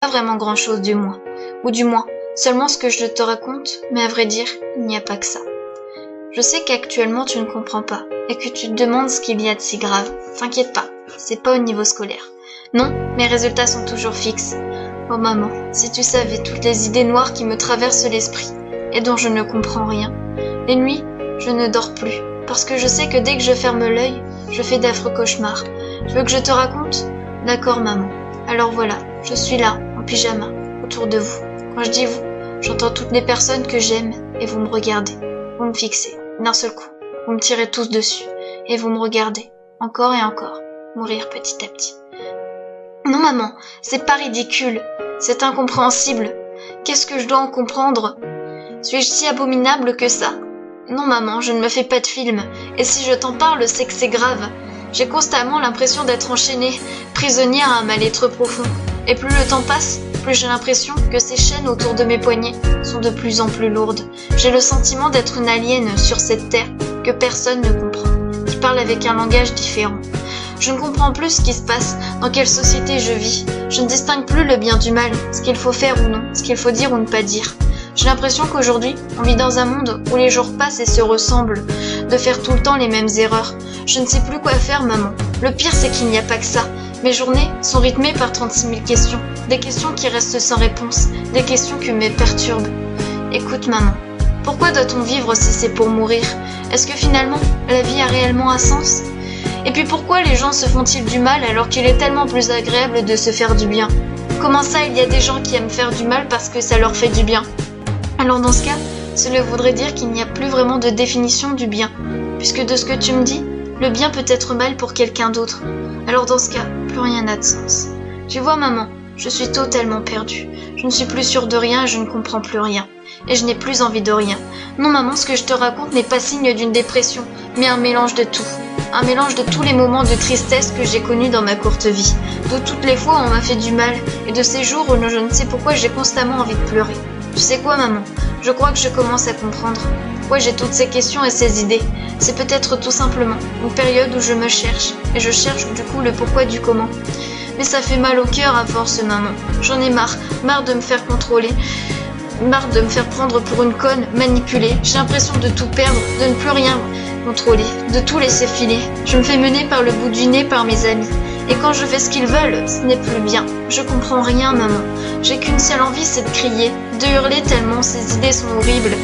Pas vraiment grand-chose du moins. Ou du moins, seulement ce que je te raconte, mais à vrai dire, il n'y a pas que ça. Je sais qu'actuellement tu ne comprends pas, et que tu te demandes ce qu'il y a de si grave. T'inquiète pas, c'est pas au niveau scolaire. Non, mes résultats sont toujours fixes. Oh maman, si tu savais toutes les idées noires qui me traversent l'esprit, et dont je ne comprends rien. Les nuits, je ne dors plus, parce que je sais que dès que je ferme l'œil, je fais d'affreux cauchemars. Tu veux que je te raconte ? D'accord maman. Alors voilà, je suis là, en pyjama, autour de vous. Quand je dis vous, j'entends toutes les personnes que j'aime, et vous me regardez. Vous me fixez, d'un seul coup. Vous me tirez tous dessus, et vous me regardez, encore et encore, mourir petit à petit. Non maman, c'est pas ridicule, c'est incompréhensible. Qu'est-ce que je dois en comprendre ? Suis-je si abominable que ça ? Non maman, je ne me fais pas de film, et si je t'en parle, c'est que c'est grave. J'ai constamment l'impression d'être enchaînée, prisonnière à un mal-être profond. Et plus le temps passe, plus j'ai l'impression que ces chaînes autour de mes poignets sont de plus en plus lourdes. J'ai le sentiment d'être une alien sur cette terre que personne ne comprend, qui parle avec un langage différent. Je ne comprends plus ce qui se passe, dans quelle société je vis. Je ne distingue plus le bien du mal, ce qu'il faut faire ou non, ce qu'il faut dire ou ne pas dire. J'ai l'impression qu'aujourd'hui, on vit dans un monde où les jours passent et se ressemblent, de faire tout le temps les mêmes erreurs. Je ne sais plus quoi faire, maman. Le pire, c'est qu'il n'y a pas que ça. Mes journées sont rythmées par 36 000 questions. Des questions qui restent sans réponse. Des questions qui me perturbent. Écoute, maman. Pourquoi doit-on vivre si c'est pour mourir ? Est-ce que finalement, la vie a réellement un sens ? Et puis pourquoi les gens se font-ils du mal alors qu'il est tellement plus agréable de se faire du bien ? Comment ça, il y a des gens qui aiment faire du mal parce que ça leur fait du bien ? Alors dans ce cas, cela voudrait dire qu'il n'y a plus vraiment de définition du bien, puisque de ce que tu me dis, le bien peut être mal pour quelqu'un d'autre. Alors dans ce cas, plus rien n'a de sens. Tu vois maman, je suis totalement perdue. Je ne suis plus sûre de rien et je ne comprends plus rien. Et je n'ai plus envie de rien. Non maman, ce que je te raconte n'est pas signe d'une dépression, mais un mélange de tout. Un mélange de tous les moments de tristesse que j'ai connus dans ma courte vie. De toutes les fois où on m'a fait du mal, et de ces jours où je ne sais pourquoi j'ai constamment envie de pleurer. Tu sais quoi maman ? Je crois que je commence à comprendre. Pourquoi j'ai toutes ces questions et ces idées ? C'est peut-être tout simplement une période où je me cherche. Et je cherche du coup le pourquoi du comment. Mais ça fait mal au cœur à force maman. J'en ai marre de me faire contrôler. Marre de me faire prendre pour une conne, manipuler. J'ai l'impression de tout perdre, de ne plus rien contrôler, de tout laisser filer. Je me fais mener par le bout du nez par mes amis. Et quand je fais ce qu'ils veulent, ce n'est plus bien. Je comprends rien, maman. J'ai qu'une seule envie, c'est de crier, de hurler tellement ces idées sont horribles.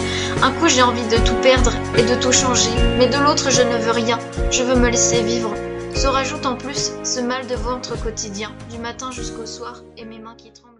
Un coup, j'ai envie de tout perdre et de tout changer. Mais de l'autre, je ne veux rien. Je veux me laisser vivre. Se rajoute en plus ce mal de ventre quotidien, du matin jusqu'au soir, et mes mains qui tremblent.